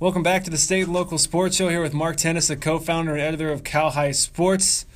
Welcome back to the State and Local Sports Show here with Mark Tennis, the co-founder and editor of Cal High Sports.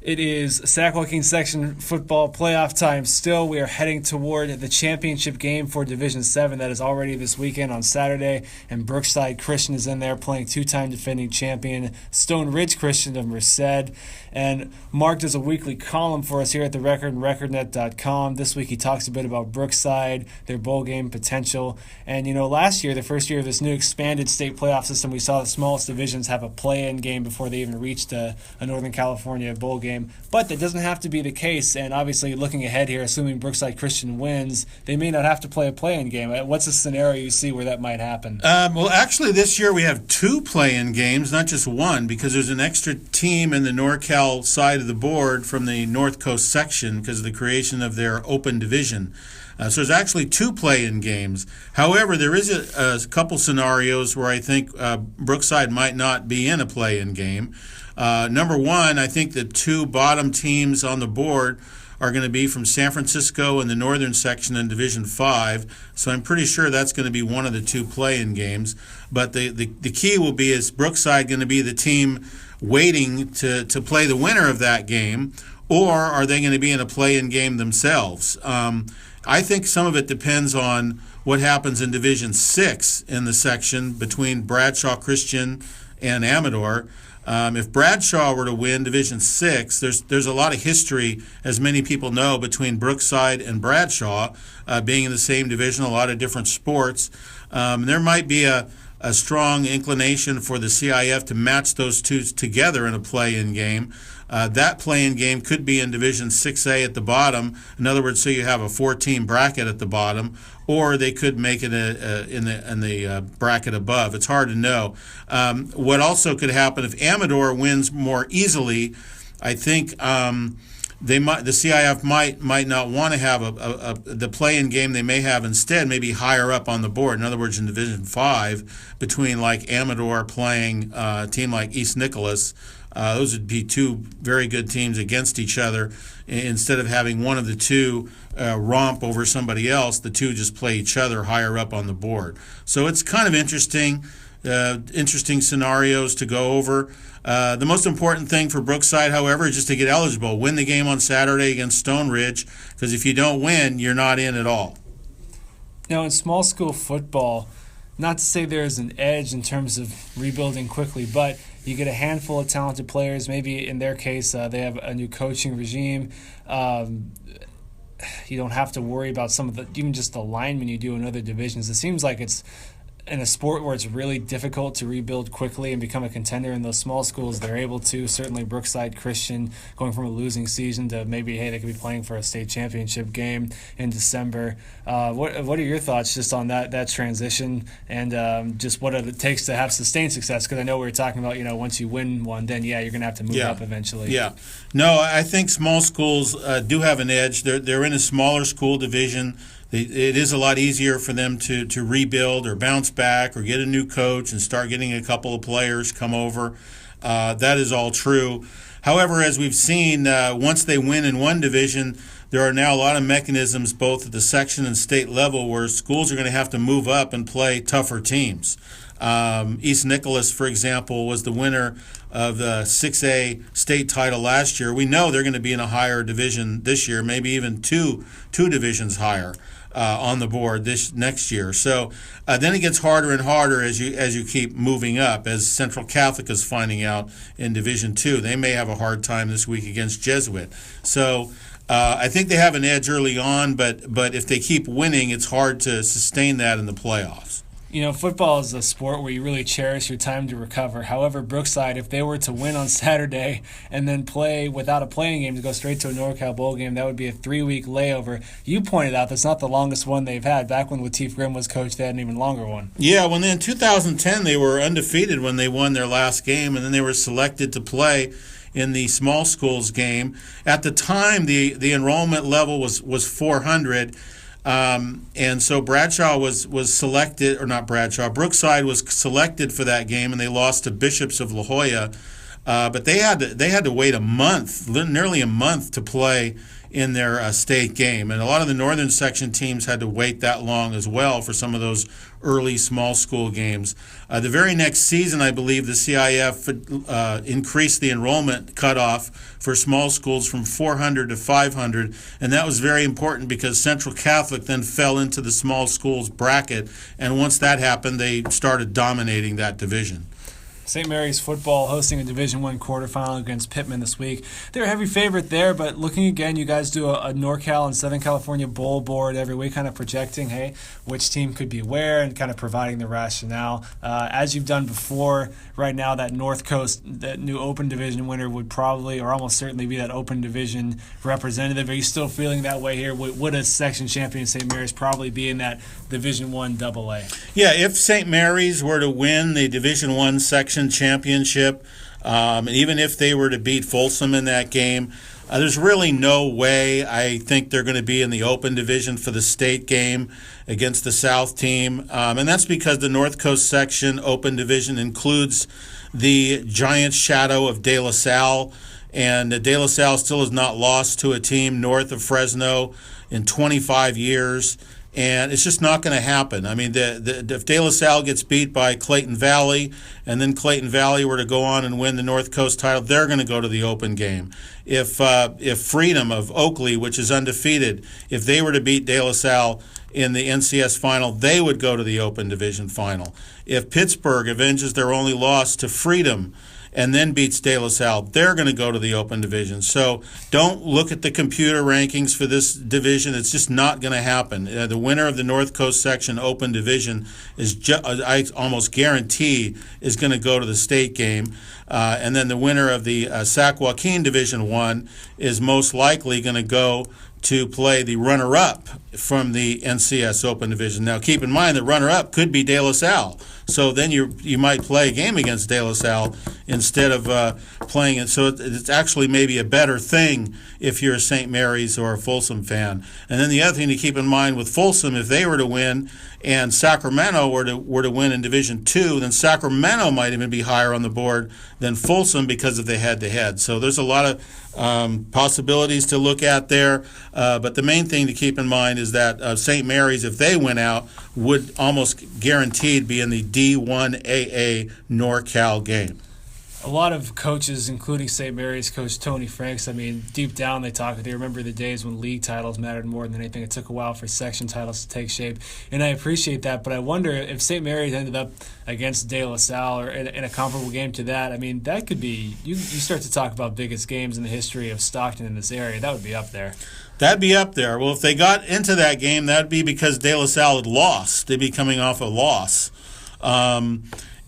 It is Sac-Joaquin Section football playoff time still. We are heading toward the championship game for Division 7 that is already this weekend on Saturday, and Brookside Christian is in there playing two-time defending champion Stone Ridge Christian of Merced. And Mark does a weekly column for us here at The Record and RecordNet.com. This week he talks a bit about Brookside, their bowl game potential. And, last year, the first year of this new expanded state playoff system, we saw the smallest divisions have a play-in game before they even reached a Northern California bowl game. But that doesn't have to be the case, and obviously looking ahead here, assuming Brookside Christian wins, they may not have to play a play-in game. What's the scenario you see where that might happen? Well, actually, this year we have two play-in games, not just one, because there's an extra team in the NorCal side of the board from the North Coast section because of the creation of their open division. So there's actually two play-in games. However, there is a couple scenarios where I think Brookside might not be in a play-in game. Number one, I think the two bottom teams on the board are going to be from San Francisco in the northern section in Division 5. So I'm pretty sure that's going to be one of the two play-in games. But the key will be, is Brookside going to be the team waiting to play the winner of that game, or are they going to be in a play-in game themselves? I think some of it depends on what happens in Division 6 in the section between Bradshaw Christian and Amador. If Bradshaw were to win Division 6, there's a lot of history, as many people know, between Brookside and Bradshaw being in the same division, a lot of different sports. There might be a strong inclination for the CIF to match those two together in a play-in game. That play-in game could be in Division 6A at the bottom. In other words, so you have a 4-team bracket at the bottom, or they could make it in the bracket above. It's hard to know. What also could happen if Amador wins more easily, I think the CIF might not want to have the play-in game. They may have instead maybe higher up on the board. In other words, in Division 5, between like Amador playing a team like East Nicholas. Those would be two very good teams against each other. Instead of having one of the two romp over somebody else, the two just play each other higher up on the board. So it's kind of interesting scenarios to go over. The most important thing for Brookside, however, is just to get eligible. Win the game on Saturday against Stone Ridge, because if you don't win, you're not in at all. Now, in small school football, not to say there's an edge in terms of rebuilding quickly, but you get a handful of talented players. Maybe in their case, they have a new coaching regime. You don't have to worry about some of even just the linemen you do in other divisions. It seems like it's in a sport where it's really difficult to rebuild quickly and become a contender in those small schools. They're able to. Certainly Brookside Christian going from a losing season to maybe, hey, they could be playing for a state championship game in December. What are your thoughts just on that transition and just what it takes to have sustained success? Because I know we were talking about, once you win one, then, you're going to have to move up eventually. Yeah. No, I think small schools do have an edge. They're in a smaller school division. It is a lot easier for them to rebuild or bounce back or get a new coach and start getting a couple of players come over. That is all true. However, as we've seen, once they win in one division, there are now a lot of mechanisms both at the section and state level where schools are going to have to move up and play tougher teams. East Nicholas, for example, was the winner of the 6A state title last year. We know they're going to be in a higher division this year, maybe even two divisions higher on the board this next year. So then it gets harder and harder as you keep moving up, as Central Catholic is finding out in Division 2. They may have a hard time this week against Jesuit. So I think they have an edge early on, but if they keep winning, it's hard to sustain that in the playoffs. Football is a sport where you really cherish your time to recover. However, Brookside, if they were to win on Saturday and then play without a playing game to go straight to a NorCal bowl game, that would be a 3-week layover. You pointed out that's not the longest one they've had. Back when Lateef Grimm was coach, they had an even longer one. Yeah, when in 2010 they were undefeated when they won their last game, and then they were selected to play in the small schools game. At the time, the enrollment level was 400. And so Brookside was selected for that game, and they lost to Bishops of La Jolla But they had to wait a month, nearly a month, to play in their state game. And a lot of the northern section teams had to wait that long as well for some of those early small school games. The very next season, I believe, the CIF increased the enrollment cutoff for small schools from 400 to 500, and that was very important because Central Catholic then fell into the small schools bracket, and once that happened, they started dominating that division. St. Mary's football hosting a Division I quarterfinal against Pittman this week. They're a heavy favorite there, but looking again, you guys do a NorCal and Southern California bowl board every week, kind of projecting, hey, which team could be where and kind of providing the rationale. As you've done before, right now that North Coast, that new Open Division winner would probably or almost certainly be that Open Division representative. Are you still feeling that way here? Would a section champion St. Mary's probably be in that Division I AA? Yeah, if St. Mary's were to win the Division I section championship, and even if they were to beat Folsom in that game, there's really no way I think they're going to be in the open division for the state game against the South team, and that's because the North Coast section open division includes the giant shadow of De La Salle, and De La Salle still has not lost to a team north of Fresno in 25 years. And it's just not going to happen. I mean, if De La Salle gets beat by Clayton Valley, and then Clayton Valley were to go on and win the North Coast title, they're going to go to the open game. If Freedom of Oakley, which is undefeated, if they were to beat De La Salle in the NCS final, they would go to the open division final. If Pittsburgh avenges their only loss to Freedom and then beats De La Salle, they're going to go to the open division. So don't look at the computer rankings for this division. It's just not going to happen. The winner of the North Coast section open division I almost guarantee is going to go to the state game. And then the winner of the Sac Joaquin Division I is most likely going to go to play the runner-up from the NCS Open Division. Now, keep in mind that runner-up could be De La Salle. So then you might play a game against De La Salle instead of playing it. So it's actually maybe a better thing if you're a St. Mary's or a Folsom fan. And then the other thing to keep in mind with Folsom, if they were to win and Sacramento were to win in Division II, then Sacramento might even be higher on the board than Folsom because of the head-to-head. So there's a lot of possibilities to look at there. But the main thing to keep in mind is that St. Mary's, if they went out, would almost guaranteed be in the D1AA NorCal game. A lot of coaches, including St. Mary's coach Tony Franks, I mean, deep down they remember the days when league titles mattered more than anything. It took a while for section titles to take shape, and I appreciate that. But I wonder if St. Mary's ended up against De La Salle or in a comparable game to that. I mean, that could be you start to talk about biggest games in the history of Stockton in this area. That would be up there. That'd be up there. Well, if they got into that game, that'd be because De La Salle had lost. They'd be coming off a loss.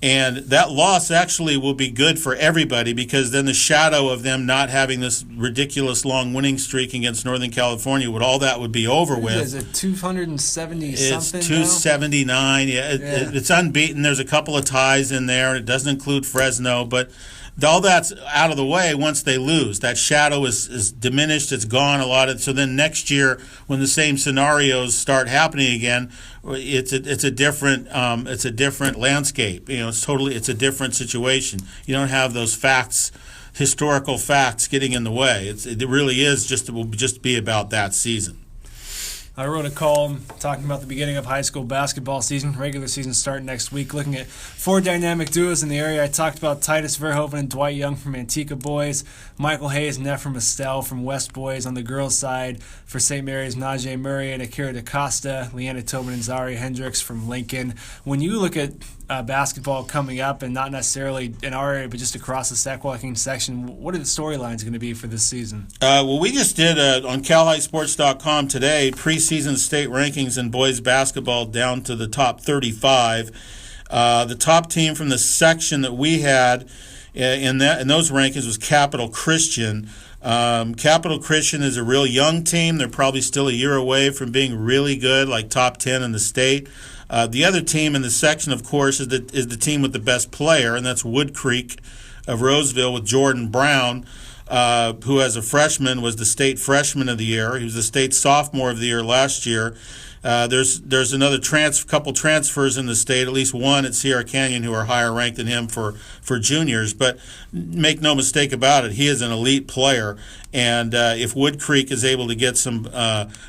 And that loss actually will be good for everybody because then the shadow of them not having this ridiculous long winning streak against Northern California, all that would be over with. Is it 270 it's something? It's 279. It's unbeaten. There's a couple of ties in there, and it doesn't include Fresno, but all that's out of the way once they lose. That shadow is diminished. It's gone a lot. So then next year, when the same scenarios start happening again, it's a different landscape. It's a different situation. You don't have those historical facts getting in the way. It really will just be about that season. I wrote a column talking about the beginning of high school basketball season, regular season starting next week, looking at 4 dynamic duos in the area. I talked about Titus Verhoeven and Dwight Young from Antigua Boys, Michael Hayes and Ephraim Estelle from West Boys. On the girls' side, for St. Mary's, Najee Murray and Akira DaCosta, Leanna Tobin and Zaria Hendricks from Lincoln. When you look at basketball coming up, and not necessarily in our area, but just across the Sac Joaquin section, what are the storylines going to be for this season? Well, we just did on CalHighSports.com today preseason state rankings in boys basketball down to the top 35. The top team from the section that we had in those rankings was Capital Christian. Capital Christian is a real young team. They're probably still a year away from being really good, like top 10 in the state. The other team in the section, of course, is the team with the best player, and that's Wood Creek of Roseville with Jordan Brown, who as a freshman was the state freshman of the year. He was the state sophomore of the year last year. There's another couple transfers in the state, at least one at Sierra Canyon, who are higher ranked than him for juniors. But make no mistake about it, he is an elite player. And if Wood Creek is able to get some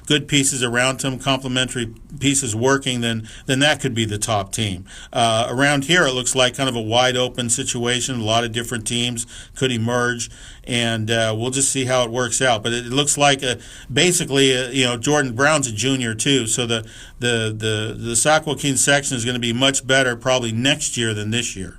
good pieces around him, complementary pieces working, then that could be the top team. Around here, it looks like kind of a wide open situation. A lot of different teams could emerge, and we'll just see how it works out. But it looks like basically, Jordan Brown's a junior too, so the Sac Joaquin section is going to be much better probably next year than this year.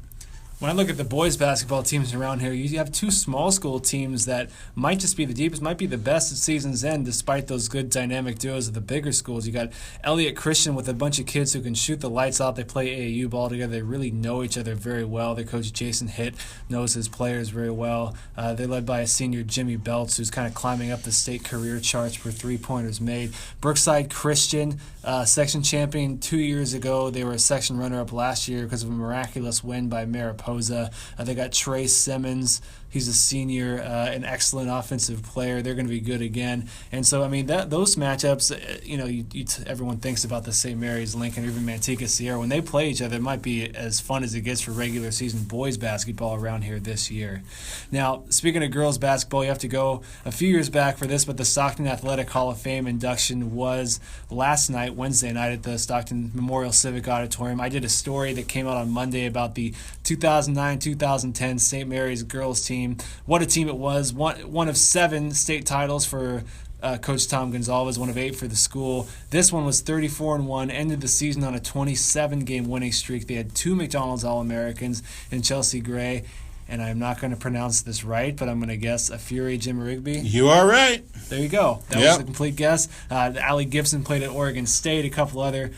When I look at the boys basketball teams around here, you have two small school teams that might just be the deepest, might be the best at season's end, despite those good dynamic duos of the bigger schools. You got Elliott Christian with a bunch of kids who can shoot the lights out. They play AAU ball together. They really know each other very well. Their coach Jason Hitt knows his players very well. They're led by a senior Jimmy Belts, who's kind of climbing up the state career charts for three-pointers made. Brookside Christian, section champion 2 years ago. They were a section runner-up last year because of a miraculous win by Mariposa. They got Trey Simmons. He's a senior, an excellent offensive player. They're going to be good again. And so, I mean, those matchups, everyone thinks about the St. Mary's, Lincoln, or even Manteca Sierra. When they play each other, it might be as fun as it gets for regular season boys basketball around here this year. Now, speaking of girls basketball, you have to go a few years back for this, but the Stockton Athletic Hall of Fame induction was last night, Wednesday night, at the Stockton Memorial Civic Auditorium. I did a story that came out on Monday about the 2009-2010 St. Mary's girls team. What a team it was. One of 7 state titles for Coach Tom Gonzalez, one of 8 for the school. This one was 34-1, ended the season on a 27-game winning streak. They had 2 McDonald's All-Americans in Chelsea Gray, and I'm not going to pronounce this right, but I'm going to guess a Fury Jim Rigby. You are right. There you go. That was a complete guess. Allie Gibson played at Oregon State, a couple other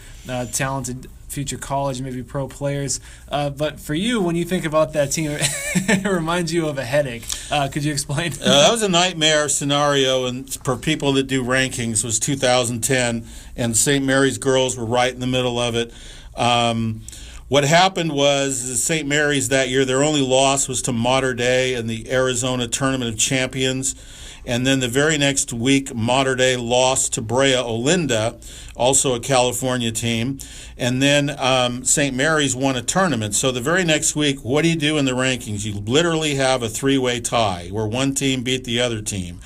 talented future college, maybe pro players. But for you, when you think about that team, it reminds you of a headache. Could you explain? That was a nightmare scenario, and for people that do rankings, was 2010, and St. Mary's girls were right in the middle of it. What happened was St. Mary's that year, their only loss was to Mater Dei in the Arizona Tournament of Champions. And then the very next week, Mater Dei lost to Brea Olinda, also a California team. And then St. Mary's won a tournament. So the very next week, what do you do in the rankings? You literally have a 3-way tie where one team beat the other team.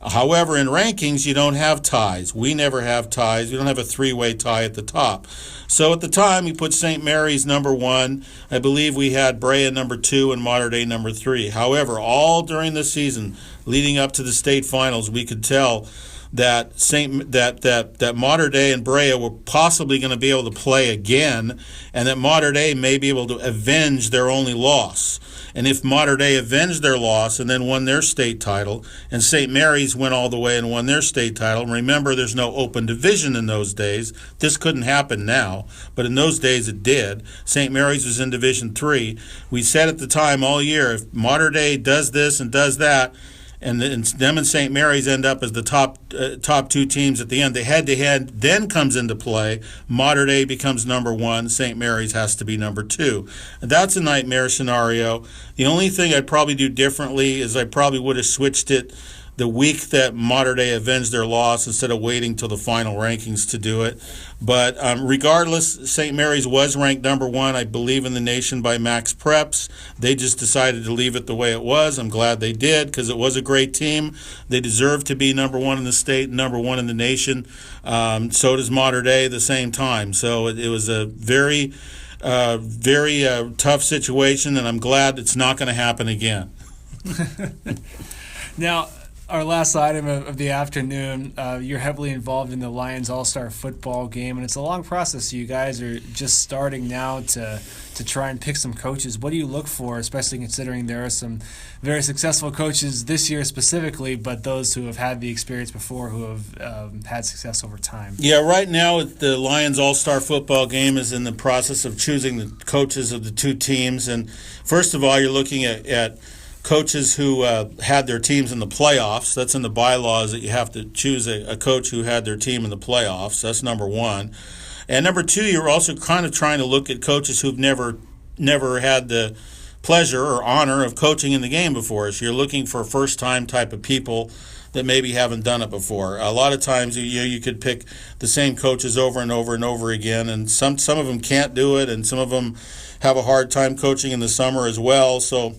However, in rankings, you don't have ties. We never have ties. We don't have a 3-way tie at the top. So at the time, we put St. Mary's number 1. I believe we had Brea number 2 and Mater Dei number 3. However, all during the season, leading up to the state finals, we could tell that that Mater Dei and Brea were possibly going to be able to play again, and that Mater Dei may be able to avenge their only loss. And if Mater Dei avenged their loss and then won their state title, and St. Mary's went all the way and won their state title, and remember there's no open division in those days. This couldn't happen now, but in those days it did. St. Mary's was in Division 3. We said at the time all year, if Mater Dei does this and does that, and them and St. Mary's end up as the top 2 teams at the end. The head-to-head then comes into play. Mater Dei becomes number 1. St. Mary's has to be number 2. And that's a nightmare scenario. The only thing I'd probably do differently is I probably would have switched it the week that Mater Dei avenged their loss instead of waiting till the final rankings to do it. But regardless, St. Mary's was ranked number 1, I believe, in the nation by Max Preps. They just decided to leave it the way it was. I'm glad they did because it was a great team. They deserve to be number 1 in the state, number 1 in the nation. So does Mater Dei at the same time. So it was a very tough situation, and I'm glad it's not going to happen again. Now, our last item of the afternoon, you're heavily involved in the Lions AllStar football game, and it's a long process. You guys are just starting now to try and pick some coaches. What do you look for, especially considering there are some very successful coaches this year specifically, but those who have had the experience before who have had success over time? Yeah, right now the Lions All-Star football game is in the process of choosing the coaches of the 2 teams. And first of all, you're looking at coaches who had their teams in the playoffs. That's in the bylaws that you have to choose a coach who had their team in the playoffs. That's number 1. And number 2, you're also kind of trying to look at coaches who've never had the pleasure or honor of coaching in the game before. So you're looking for first-time type of people that maybe haven't done it before. A lot of times you could pick the same coaches over and over and over again, and some of them can't do it, and some of them have a hard time coaching in the summer as well. So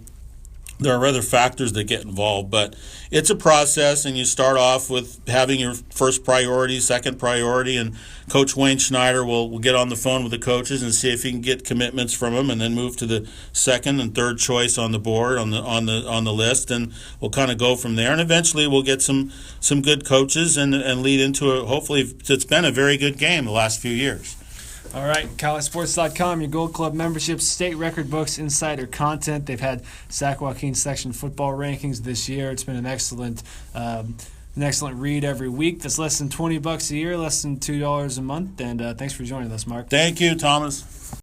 there are other factors that get involved, but it's a process, and you start off with having your first priority, second priority, and Coach Wayne Schneider will get on the phone with the coaches and see if he can get commitments from them, and then move to the second and third choice on the board on the list, and we'll kind of go from there, and eventually we'll get some good coaches and lead into a, hopefully it's been a very good game the last few years. All right, CallHighSports.com, your Gold Club membership, state record books, insider content. They've had Sac Joaquin section football rankings this year. It's been an excellent read every week. That's less than $20 a year, less than $2 a month. And thanks for joining us, Mark. Thank you, Thomas.